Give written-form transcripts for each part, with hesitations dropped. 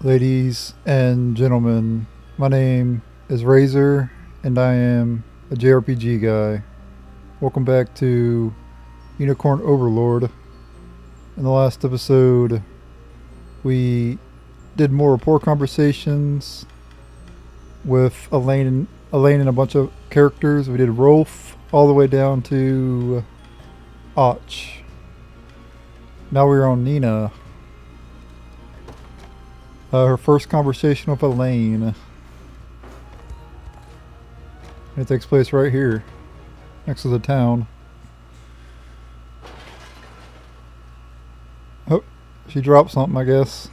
Ladies and gentlemen, my name is Razor, and I am a JRPG guy. Welcome back to Unicorn Overlord. In the last episode, we did more rapport conversations with Elaine and a bunch of characters. We did Rolf all the way down to Och. Now we're on Nina. Her first conversation with Elaine. It takes place right here, next to the town. Oh, she dropped something, I guess.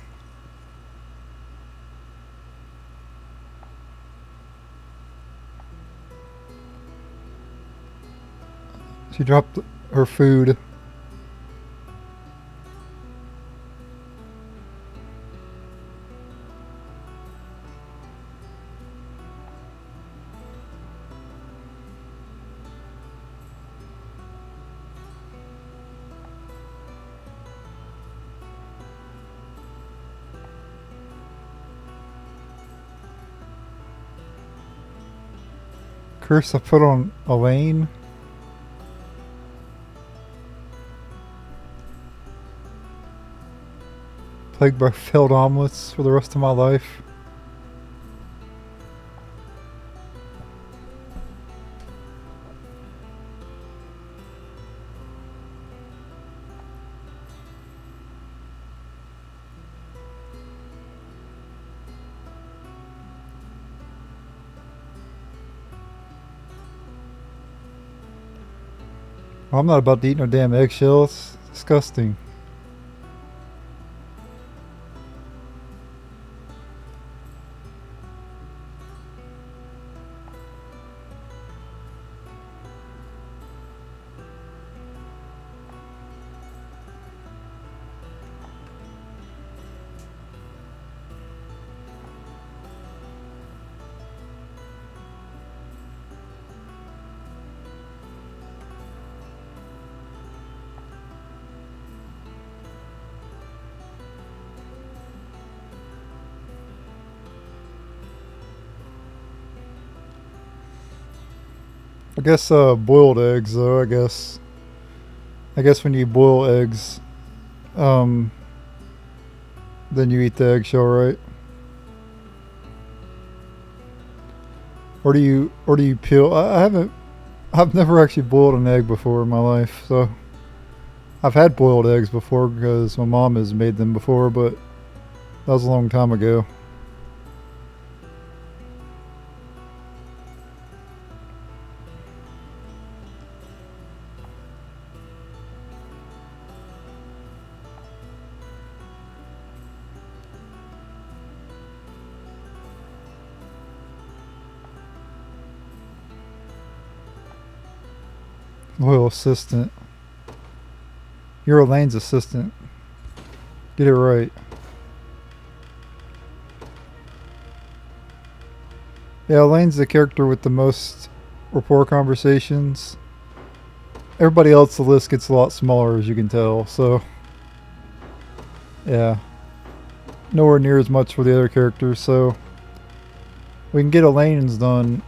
She dropped her food. Curse I put on Elaine. Plagued by failed omelets for the rest of my life. Well, I'm not about to eat no damn eggshells. It's disgusting. I guess boiled eggs though, I guess. I guess when you boil eggs, then you eat the eggshell, right? Or do you peel? I've never actually boiled an egg before in my life, so I've had boiled eggs before because my mom has made them before, but that was a long time ago. Loyal assistant. You're Elaine's assistant. Get it right. Yeah, Elaine's the character with the most rapport conversations. Everybody else, the list gets a lot smaller, as you can tell, so yeah. Nowhere near as much for the other characters, so we can get Elaine's done.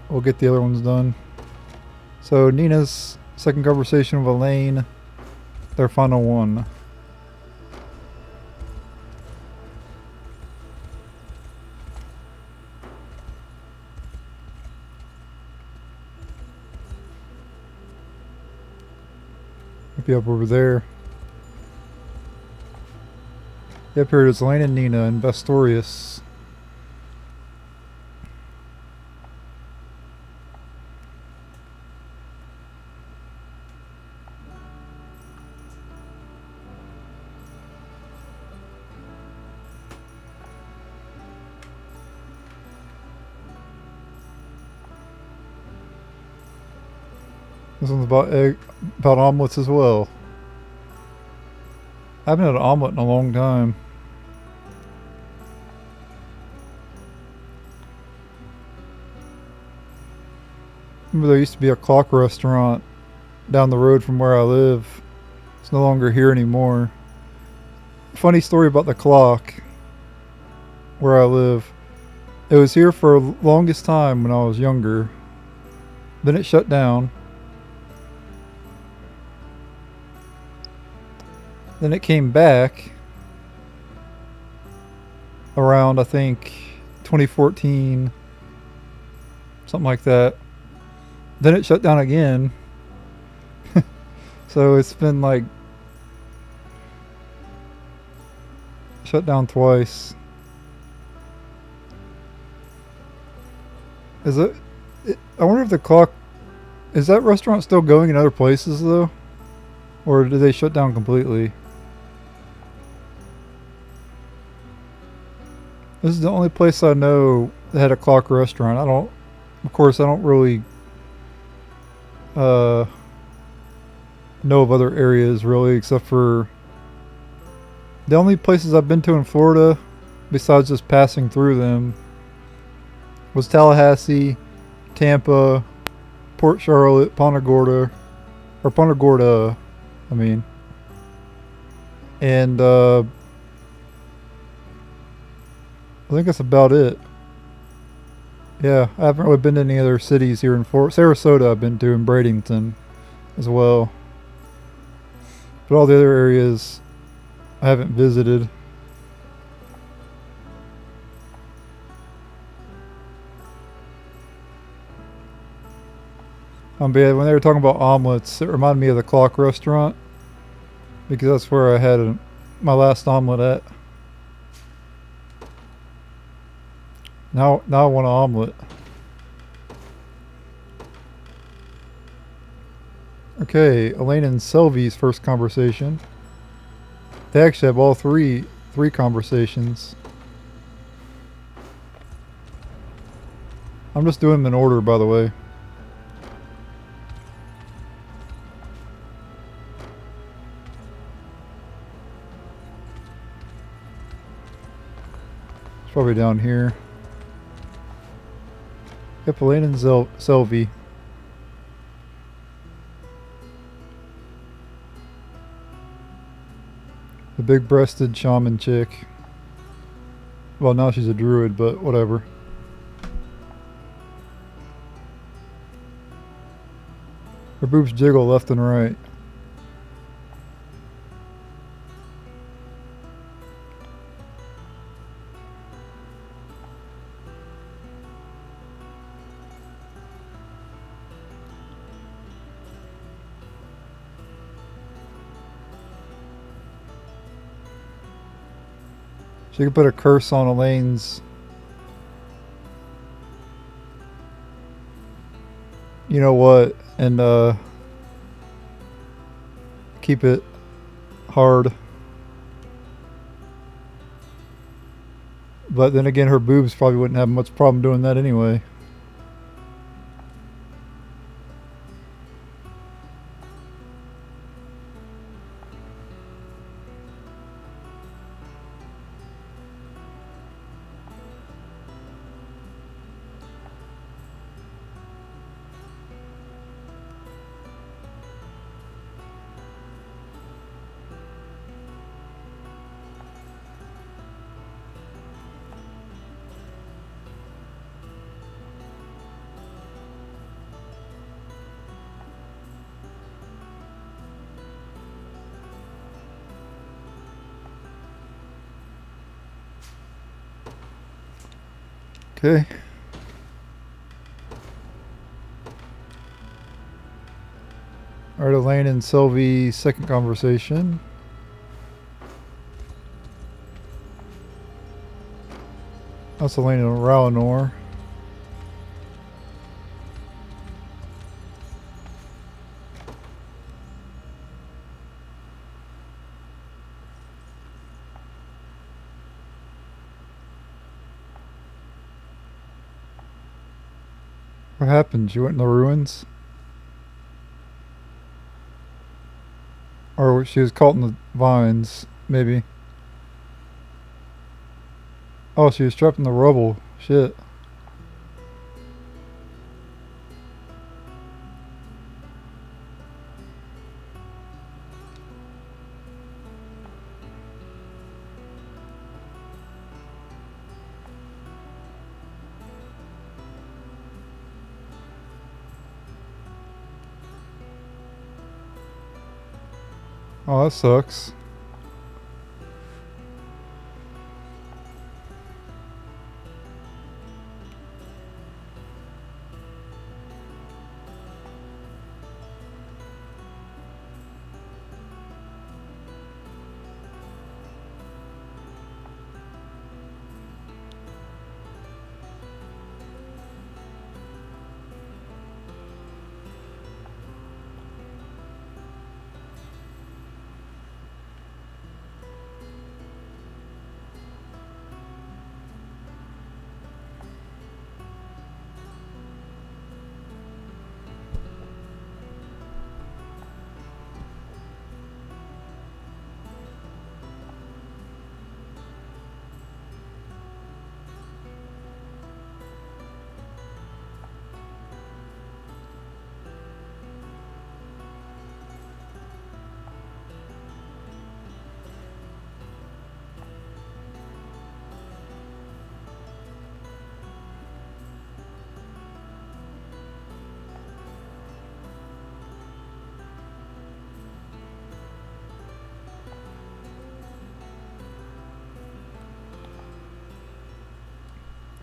We'll get the other ones done. So Nina's second conversation with Elaine, their final one. Might be up over there. Yep, here it is, Elaine and Nina in Vestorius. This one's about omelets as well. I haven't had an omelet in a long time. Remember there used to be a clock restaurant down the road from where I live. It's no longer here anymore. Funny story about the clock. where I live. It was here for the longest time when I was younger. Then it shut down. Then it came back around, I think, 2014, something like that. Then it shut down again. So it's been like shut down twice. Is it? I wonder if the clock. Is that restaurant still going in other places though? Or did they shut down completely? This is the only place I know that had a clock restaurant. Of course, I don't really know of other areas really, except for the only places I've been to in Florida, besides just passing through them, was Tallahassee, Tampa, Port Charlotte, Punta Gorda, I mean, and I think that's about it. Yeah, I haven't really been to any other cities here in Florida. Sarasota I've been to, and Bradenton as well. But all the other areas I haven't visited. But yeah, when they were talking about omelets, it reminded me of the Clock restaurant, because that's where I had my last omelet at. Now I want an omelet. Okay, Elaine and Selvy's first conversation. They actually have all three conversations. I'm just doing them in order, by the way. It's probably down here. Yep, Elaine and Selvy. The big-breasted shaman chick. Well, now she's a druid, but whatever. Her boobs jiggle left and right. She could put a curse on Elaine's, you know what, and keep it hard. But then again, her boobs probably wouldn't have much problem doing that anyway. Okay. Alright, Elaine and Sylvie's second conversation. That's Elaine and Ralenor. What happened? You went in the ruins? Or she was caught in the vines, maybe. Oh, she was trapped in the rubble. Shit. Oh, that sucks.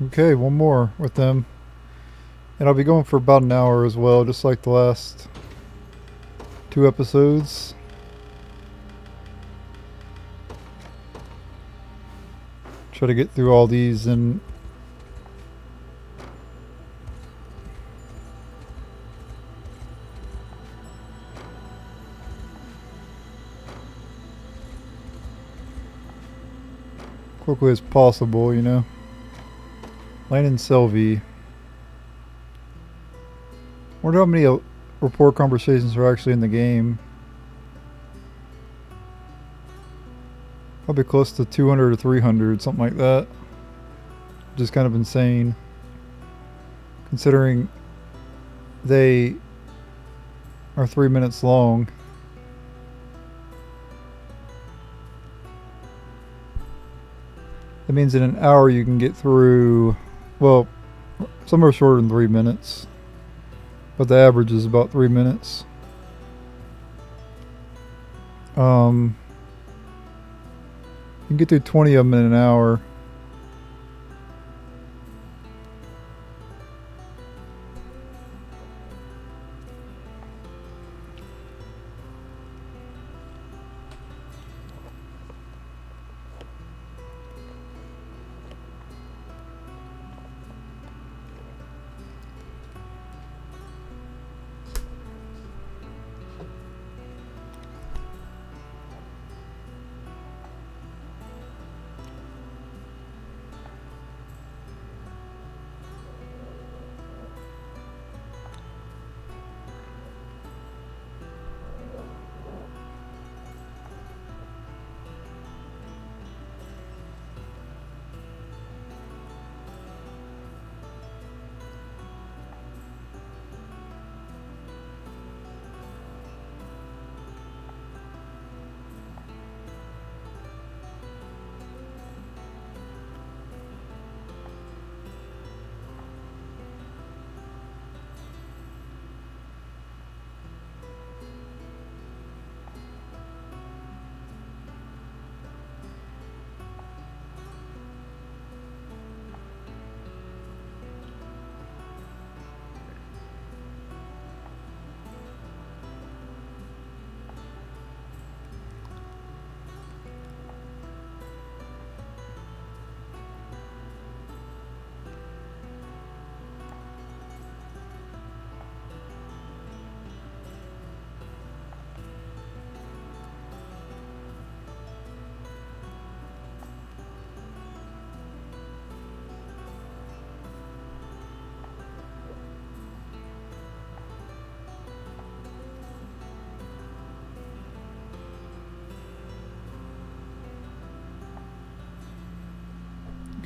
Okay, one more with them. And I'll be going for about an hour as well, just like the last 2 episodes. Try to get through all these and quickly as possible, you know. Land in Selvi. Wonder how many rapport conversations are actually in the game. Probably close to 200 or 300, something like that. Just kind of insane. Considering they are 3 minutes long. That means in an hour you can get through, well, some are shorter than 3 minutes. But the average is about 3 minutes. You can get through 20 of them in an hour.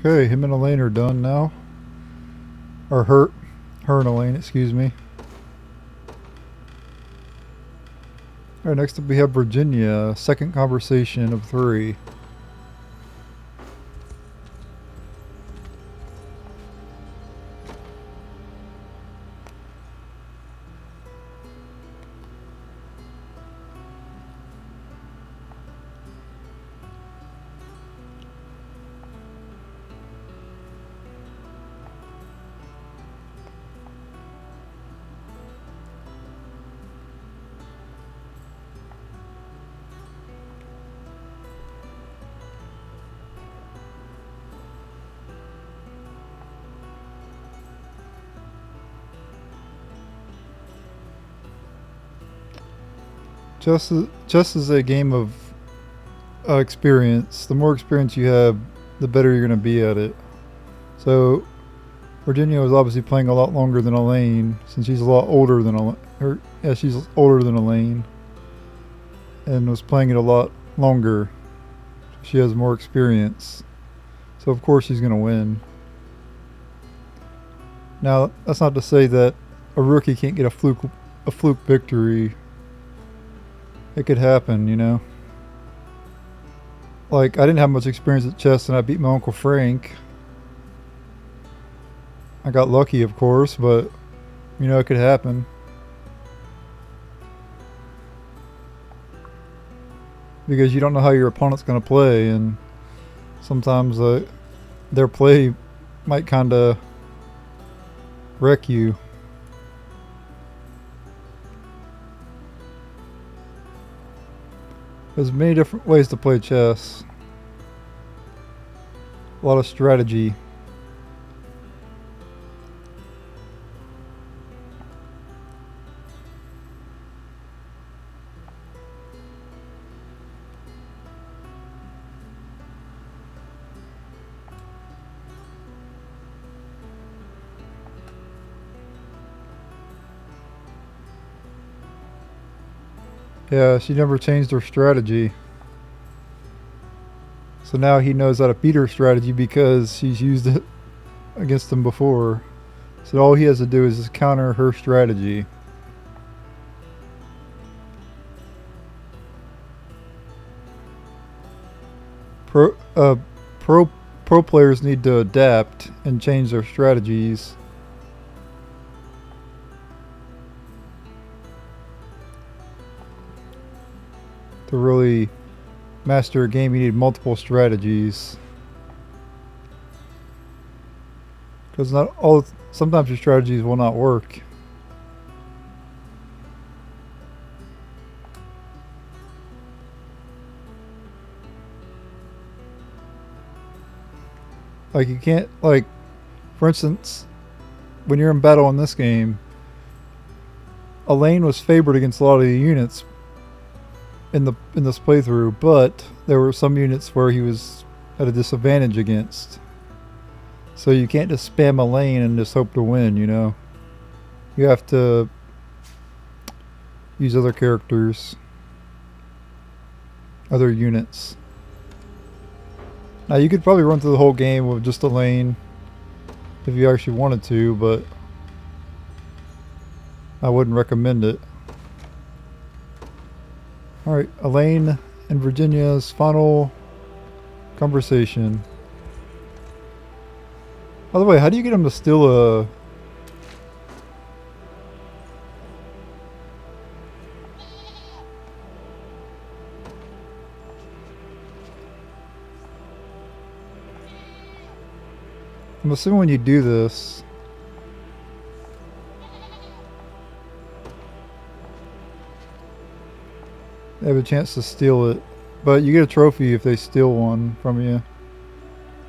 Okay, him and Elaine are done now. Or her and Elaine, excuse me. Alright, next up we have Virginia, second conversation of 3. chess is a game of experience. The more experience you have, the better you're going to be at it. So Virginia was obviously playing a lot longer than Elaine, since she's a lot older than Elaine. Yeah, she's older than Elaine, and was playing it a lot longer. She has more experience, so of course she's going to win. Now, that's not to say that a rookie can't get a fluke victory. It could happen, you know. Like, I didn't have much experience at chess, and I beat my Uncle Frank. I got lucky, of course, but, you know, it could happen. Because you don't know how your opponent's going to play, and sometimes their play might kind of wreck you. There's many different ways to play chess. A lot of strategy. Yeah, she never changed her strategy. So now he knows how to beat her strategy because she's used it against him before. So all he has to do is just counter her strategy. Pro players need to adapt and change their strategies. To really master a game, you need multiple strategies. Because sometimes your strategies will not work. Like you can't, like, for instance, when you're in battle in this game, Elaine was favored against a lot of the units in this playthrough, but there were some units where he was at a disadvantage against. So you can't just spam a lane and just hope to win, you know. You have to use other characters, other units. Now you could probably run through the whole game with just a lane if you actually wanted to, but I wouldn't recommend it. Alright, Elaine and Virginia's final conversation. By the way, how do you get him to steal a... I'm assuming when you do this... they have a chance to steal it. But you get a trophy if they steal one from you.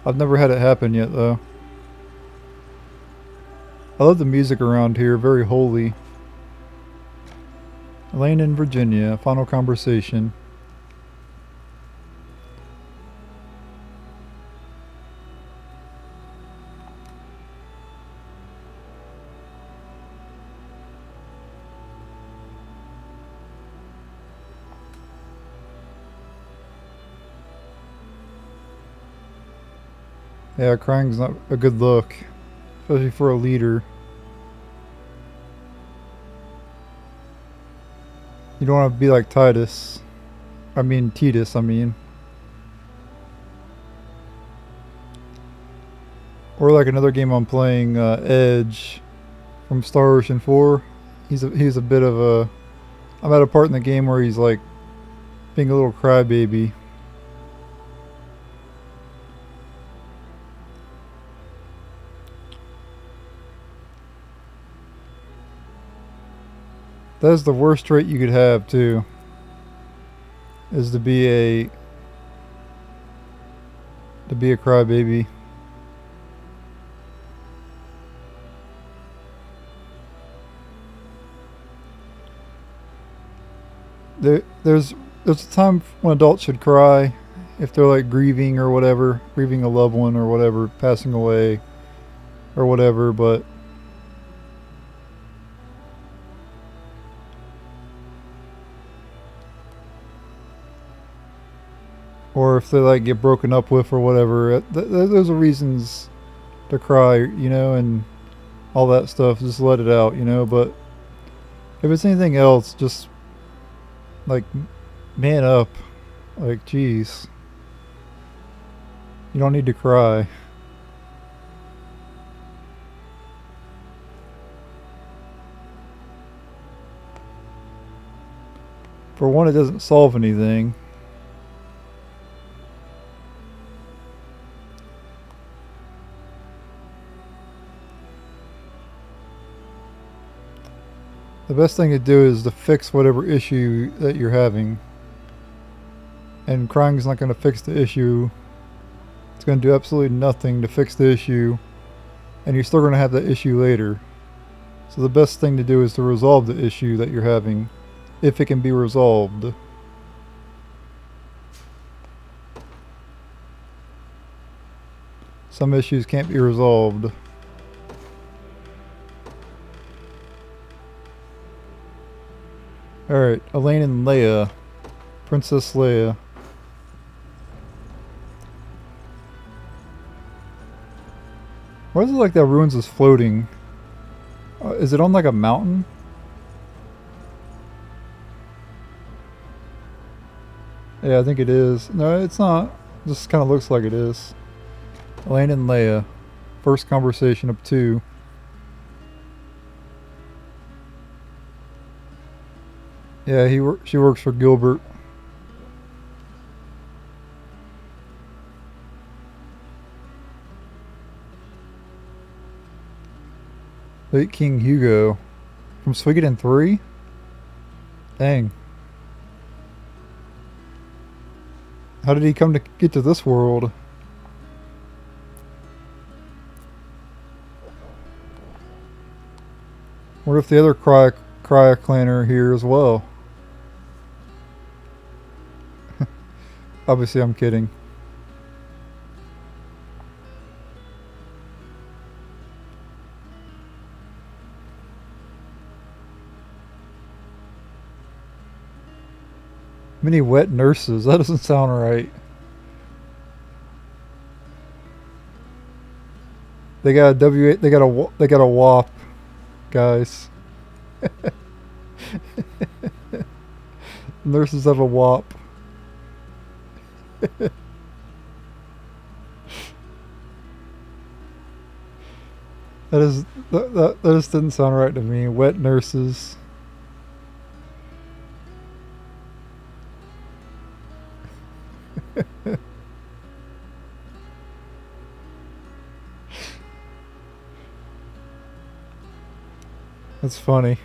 I've never had it happen yet, though. I love the music around here, very holy. Elaine and Virginia, final conversation. Yeah, crying's not a good look, especially for a leader. You don't want to be like Titus. Titus, I mean. Or like another game I'm playing, Edge from Star Ocean 4. He's a bit of a... I'm at a part in the game where he's like being a little crybaby. That is the worst trait you could have too. Is to be a crybaby. there's a time when adults should cry if they're like grieving or whatever, grieving a loved one or whatever, passing away or whatever, but or if they like get broken up with or whatever. Those are reasons to cry, you know, and all that stuff. Just let it out, you know. But if it's anything else, just like man up. Like, geez, you don't need to cry. For one, it doesn't solve anything. The best thing to do is to fix whatever issue that you're having. And crying is not going to fix the issue. It's going to do absolutely nothing to fix the issue. And you're still going to have that issue later. So the best thing to do is to resolve the issue that you're having, if it can be resolved. Some issues can't be resolved. Alright, Elaine and Leia. Princess Leia. Why is it like that ruins is floating? Is it on like a mountain? Yeah, I think it is. No, it's not. It just kind of looks like it is. Elaine and Leia. First conversation of 2. Yeah, she works for Gilbert. Late King Yugioh. From Suikoden 3? Dang. How did he come to get to this world? What if the other Cryo clan are here as well? Obviously I'm kidding. Many wet nurses. That doesn't sound right. They got a W. They got a WAP, guys. Nurses have a WAP. That just didn't sound right to me. Wet nurses. That's funny.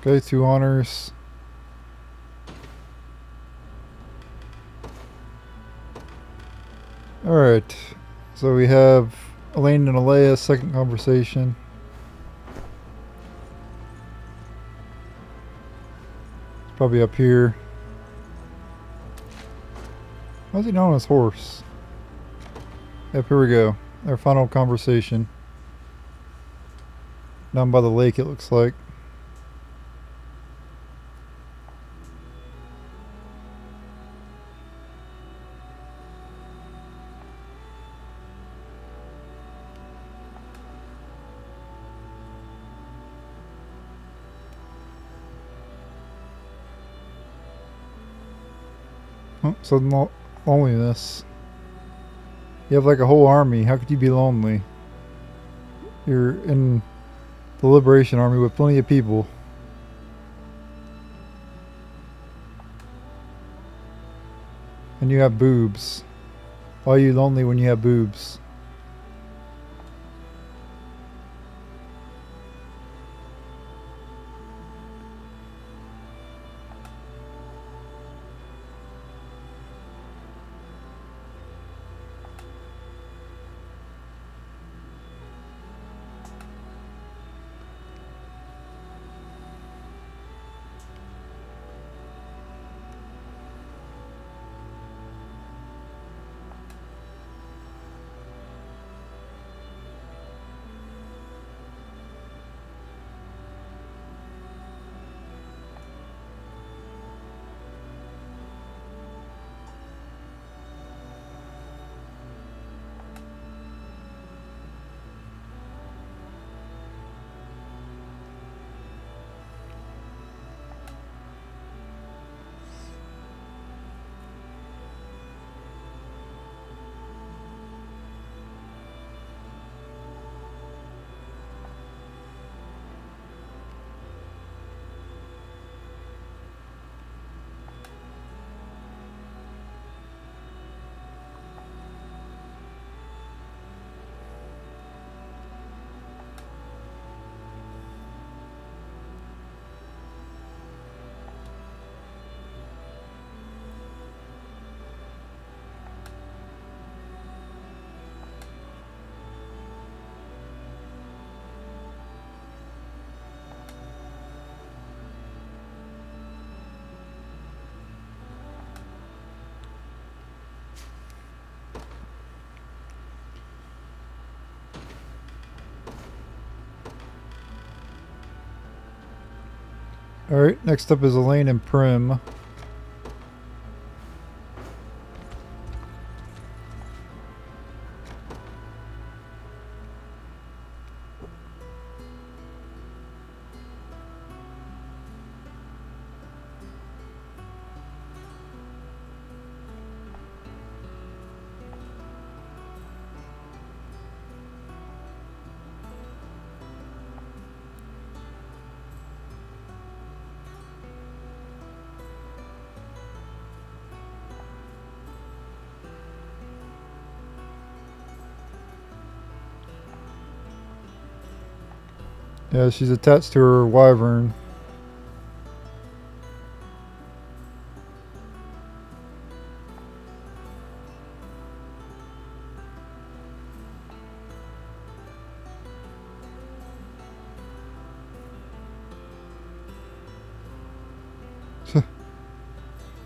Okay, 2 honors. Alright, so we have Elaine and Alea's second conversation. It's probably up here. Why is he not on his horse? Yep, here we go. Our final conversation. Down by the lake, it looks like. Oh, sudden loneliness. You have like a whole army. How could you be lonely? You're in the Liberation Army with plenty of people. And you have boobs. Why are you lonely when you have boobs? Alright, next up is Elaine and Prim. Yeah, she's attached to her wyvern.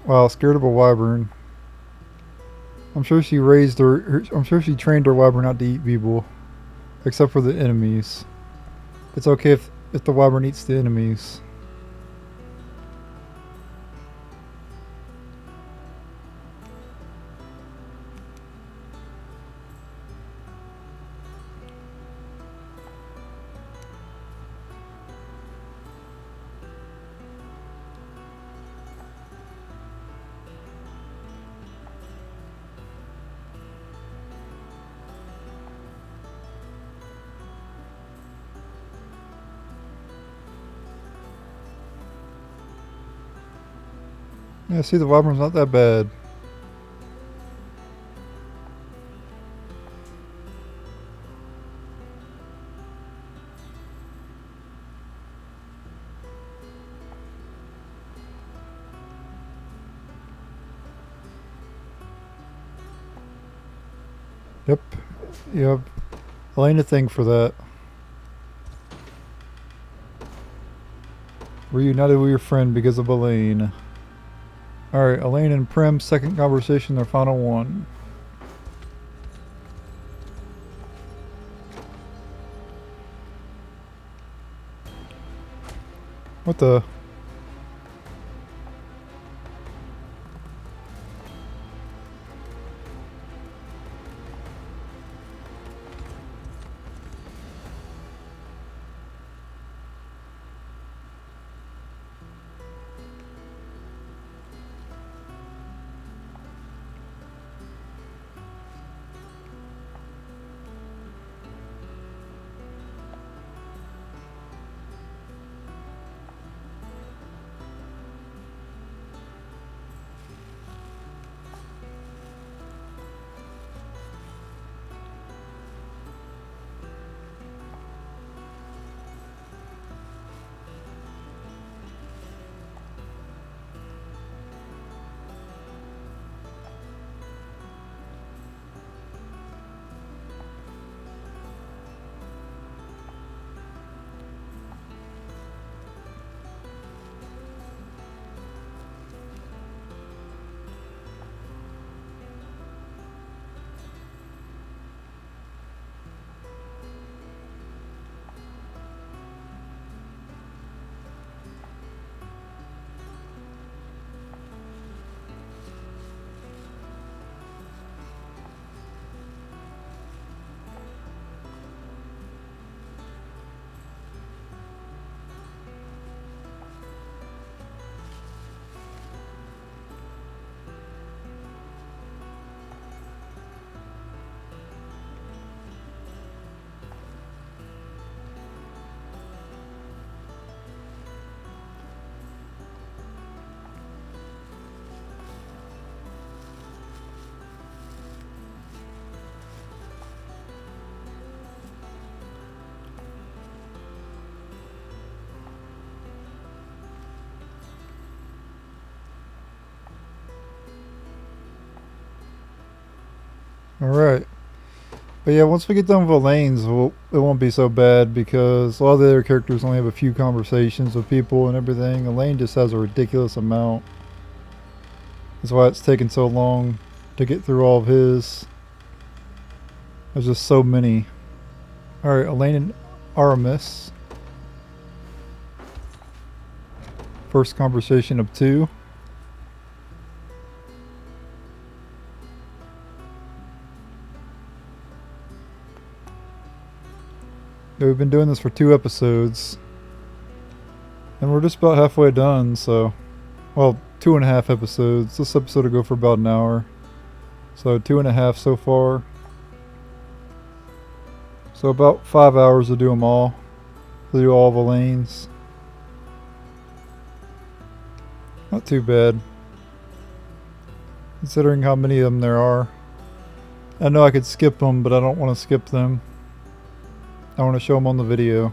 Wow, scared of a wyvern. I'm sure she raised I'm sure she trained her wyvern not to eat people. Except for the enemies. It's okay if the wyvern eats the enemies. Yeah, see, the wyvern's not that bad. Yep. Yep. Elaine a thing for that. Reunited with your friend because of Elaine. Alright, Elaine and Prim, second conversation, their final one. What the? Alright. But yeah, once we get done with Elaine's, it won't be so bad because a lot of the other characters only have a few conversations with people and everything. Elaine just has a ridiculous amount. That's why it's taken so long to get through all of his. There's just so many. Alright, Elaine and Aramis. First conversation of 2. We've been doing this for 2 episodes. And we're just about halfway done, so... Well, 2.5 episodes. This episode will go for about an hour. So 2.5 so far. So about 5 hours to do them all. To do all of Elaine's. Not too bad. Considering how many of them there are. I know I could skip them, but I don't want to skip them. I want to show them on the video.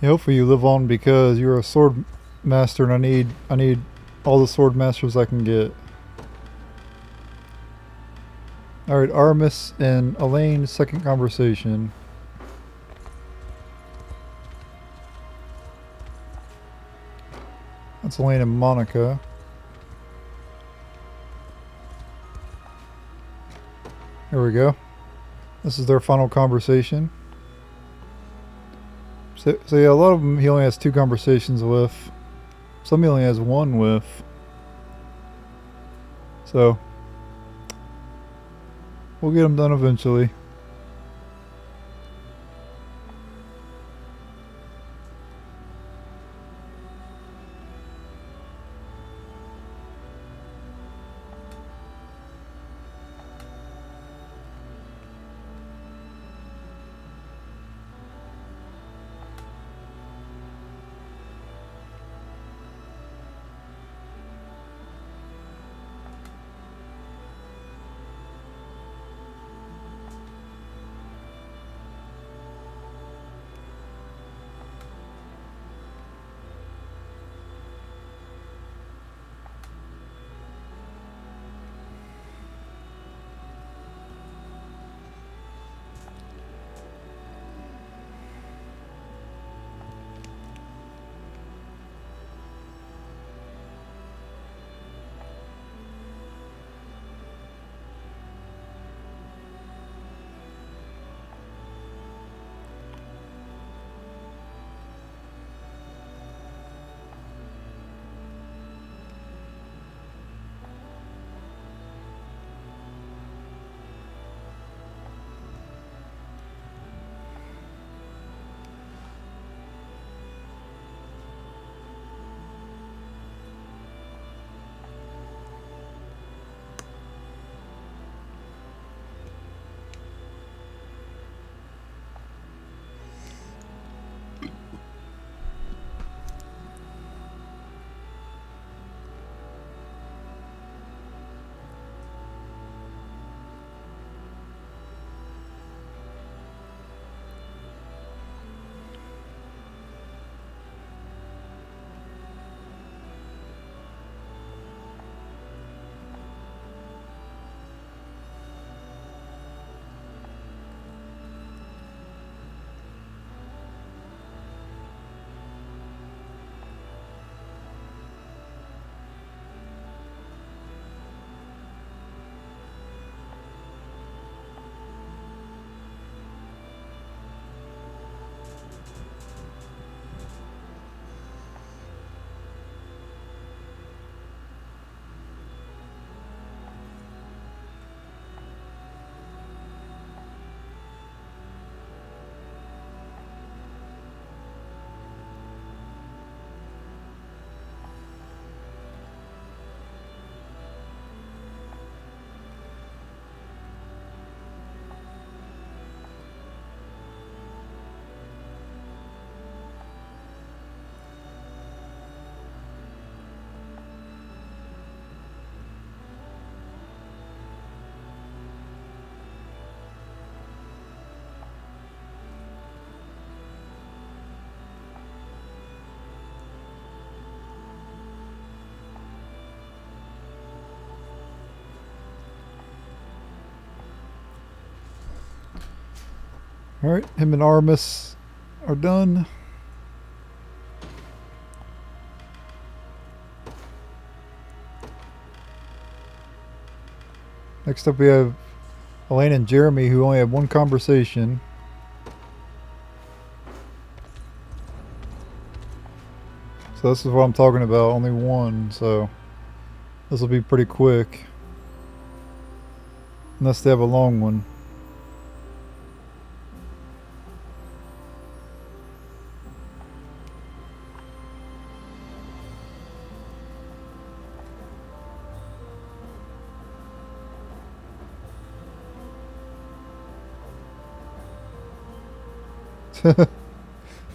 Yeah, hopefully you live on because you're a sword master and I need all the sword masters I can get. Alright, Aramis and Elaine, second conversation. That's Elaine and Monica. There we go. This is their final conversation. So yeah, a lot of them he only has 2 conversations with. Some he only has 1 with. So we'll get them done eventually. Alright, him and Armis are done. Next up we have Elaine and Jeremy, who only have 1 conversation. So this is what I'm talking about, only 1, so this will be pretty quick. Unless they have a long one.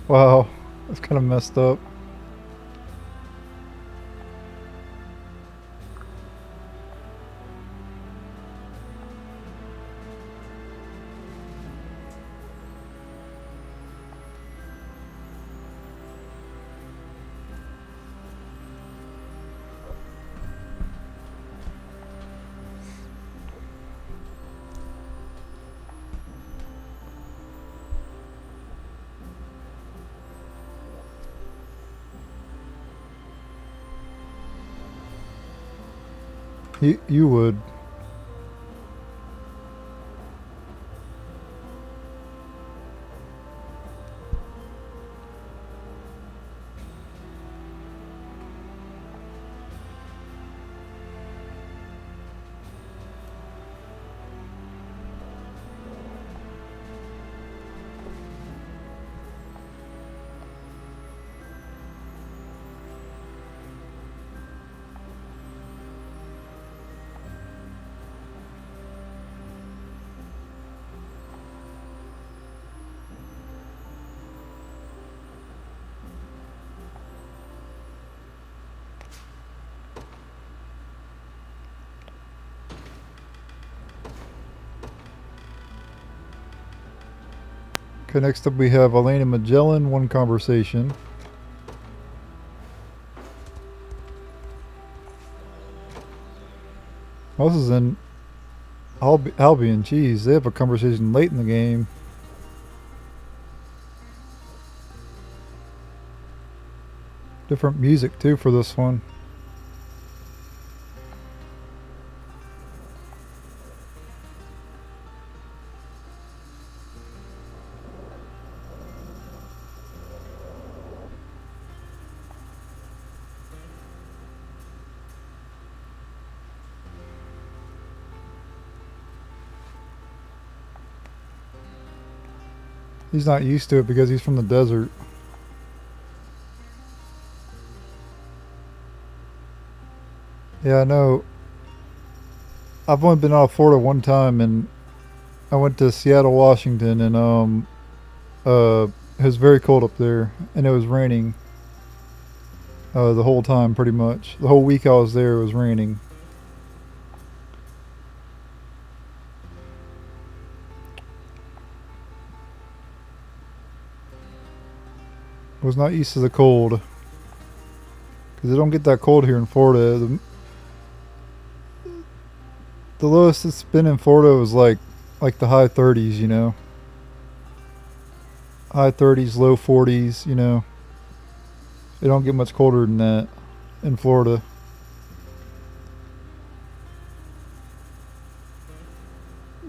Wow, that's kind of messed up. You would. Okay, next up we have Elaine and Magellan, one conversation. Oh, this is in Albion. Jeez, they have a conversation late in the game. Different music too for this one. He's not used to it because he's from the desert. Yeah, I know. I've only been out of Florida one time, and I went to Seattle, Washington, and it was very cold up there, and it was raining the whole time, pretty much. The whole week I was there, it was raining. I was not used to the cold because it don't get that cold here in Florida. The lowest it's been in Florida was like the high 30s, you know. High 30s, low 40s, you know. It don't get much colder than that in Florida.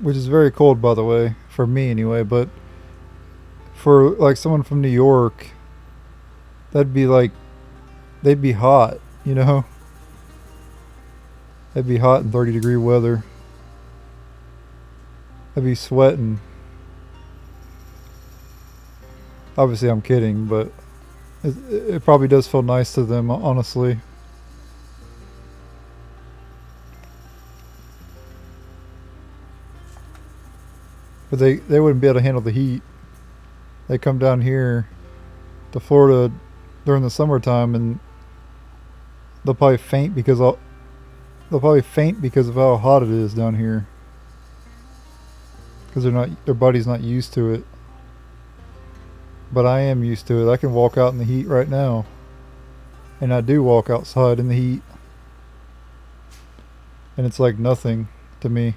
Which is very cold, by the way, for me anyway, but for like someone from New York, that'd be like, they'd be hot, you know. They'd be hot in 30-degree weather. They'd be sweating. Obviously I'm kidding, but it probably does feel nice to them, honestly. But they wouldn't be able to handle the heat. They come down here to Florida during the summertime and they'll probably faint because of how hot it is down here. Because their body's not used to it. But I am used to it. I can walk out in the heat right now. And I do walk outside in the heat. And it's like nothing to me.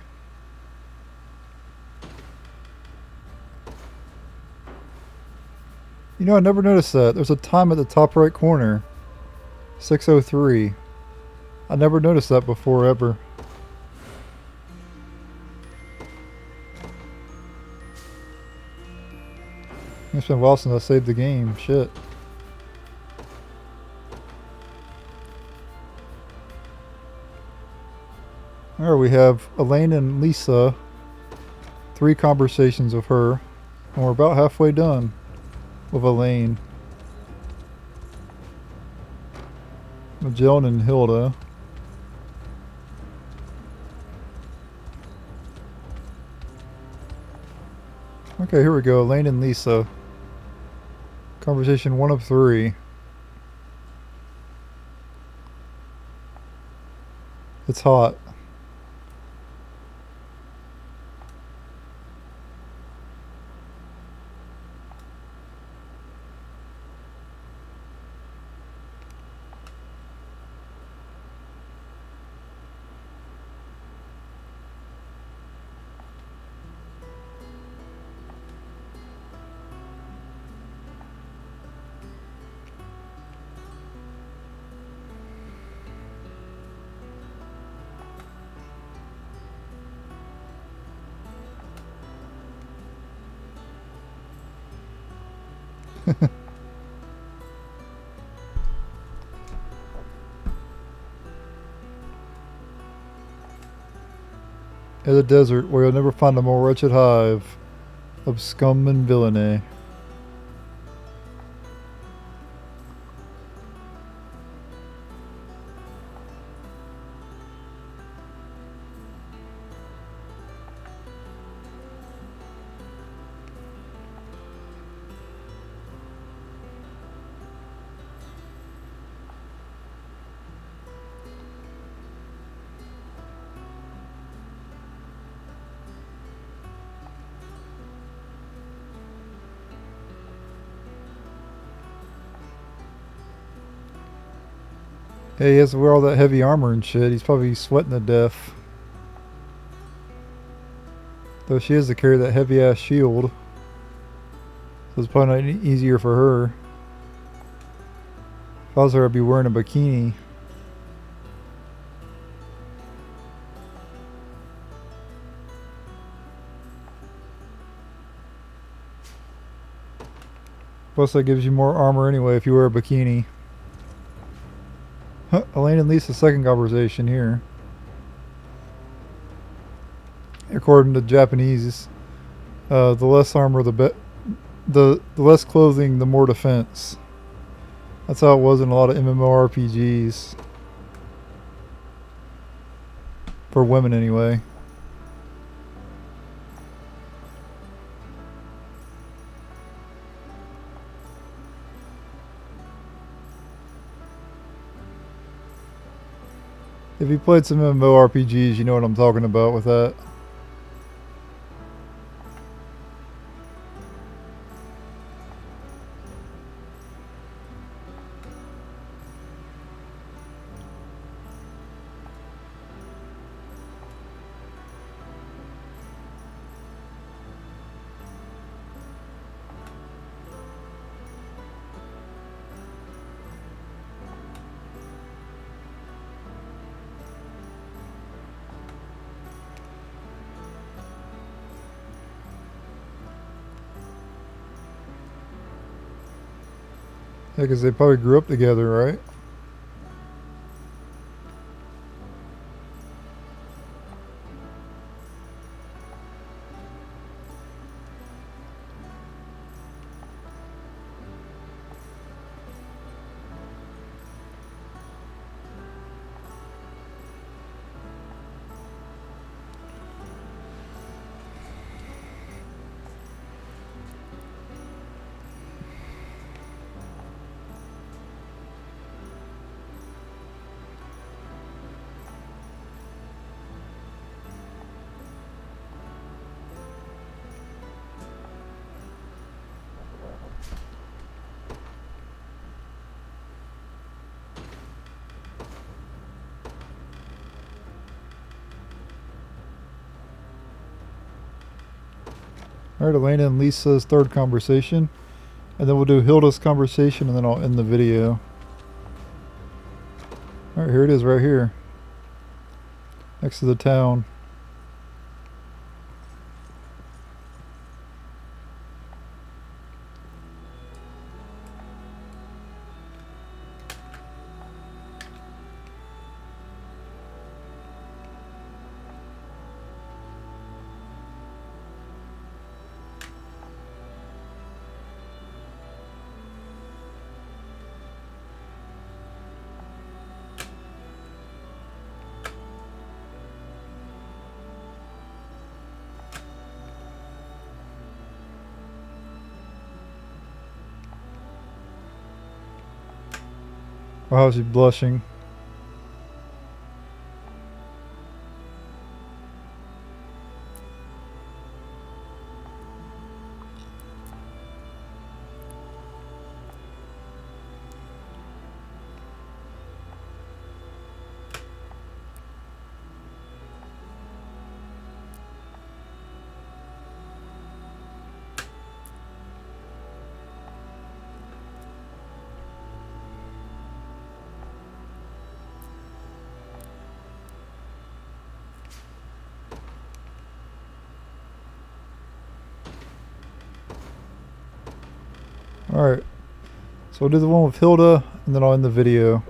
You know, I never noticed that. There's a time at the top right corner. 6:03. I never noticed that before, ever. It's been a while since I saved the game. Shit. There we have Elaine and Lisa. 3 conversations with her. And we're about halfway done with Elaine. Magellan and Hilda. Okay, here we go. Elaine and Lisa. Conversation 1 of 3. It's hot. In the desert where you'll never find a more wretched hive of scum and villainy. Hey, he has to wear all that heavy armor and shit. He's probably sweating to death. Though she has to carry that heavy ass shield. So it's probably not any easier for her. If I was her, I'd be wearing a bikini. Plus that gives you more armor anyway if you wear a bikini. Elaine and Lisa's second conversation here. According to Japanese, the less armor, the less clothing, the more defense. That's how it was in a lot of MMORPGs. For women, anyway. If you played some MMORPGs, you know what I'm talking about with that. Yeah, because they probably grew up together, right? Alright, Elena and Lisa's third conversation. And then we'll do Hilda's conversation and then I'll end the video. Alright, here it is right here. Next to the town. Wow, she's blushing. Alright. So we'll do the one with Hilda and then I'll end the video.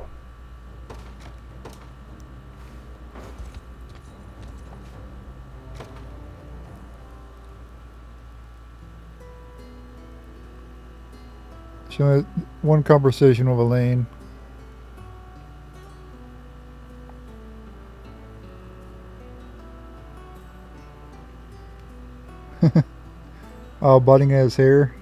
She only had one conversation with Elaine. Biting at his hair.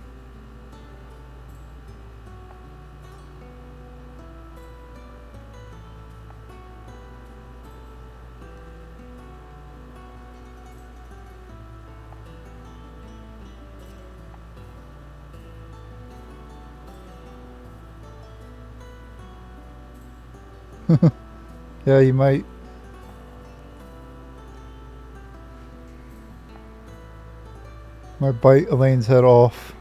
Yeah, you might. Might bite Elaine's head off.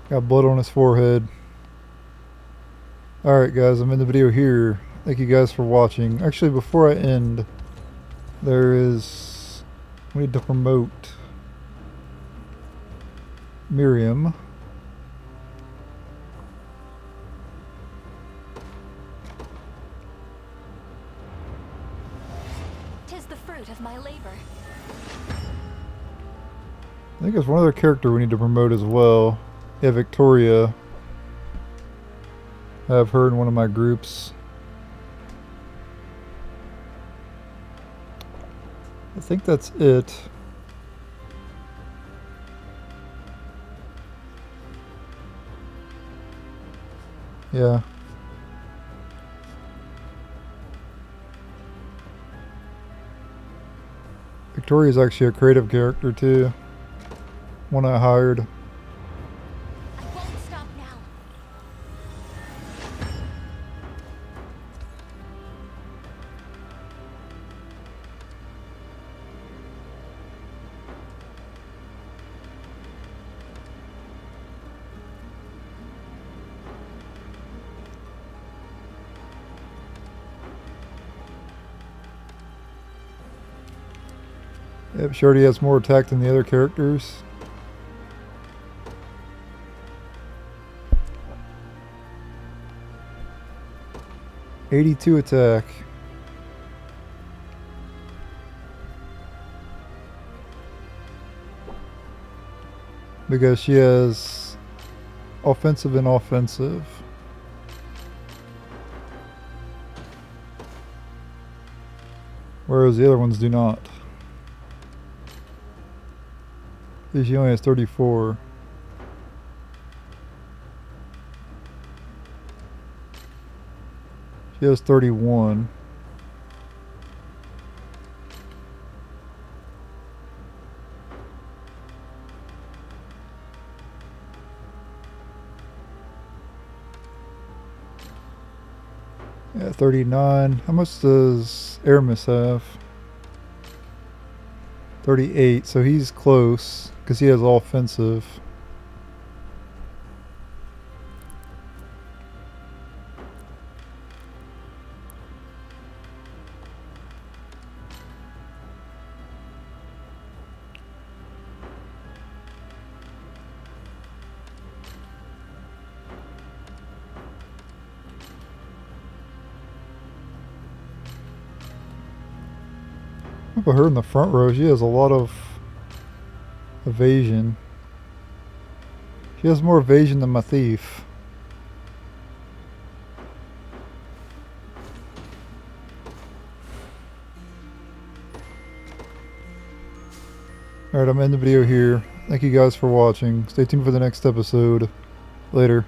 Got blood on his forehead. Alright guys, I'm in the video here. Thank you guys for watching. Actually, before I end, we need to promote Miriam. Tis the fruit of my labor. I think there's one other character we need to promote as well. Yeah, Victoria. I have her in one of my groups. I think that's it. Yeah. Victoria's actually a creative character too. One I hired. I won't stop now. Yep, she already has more attack than the other characters. '82 attack. Because she has offensive and offensive. Whereas the other ones do not. She only has 34. She has 31. Yeah, 39. How much does Aramis have? 38, so he's close, because he has all offensive. I put her in the front row. She has a lot of evasion. She has more evasion than my thief. Alright, I'm ending the video here. Thank you guys for watching. Stay tuned for the next episode. Later.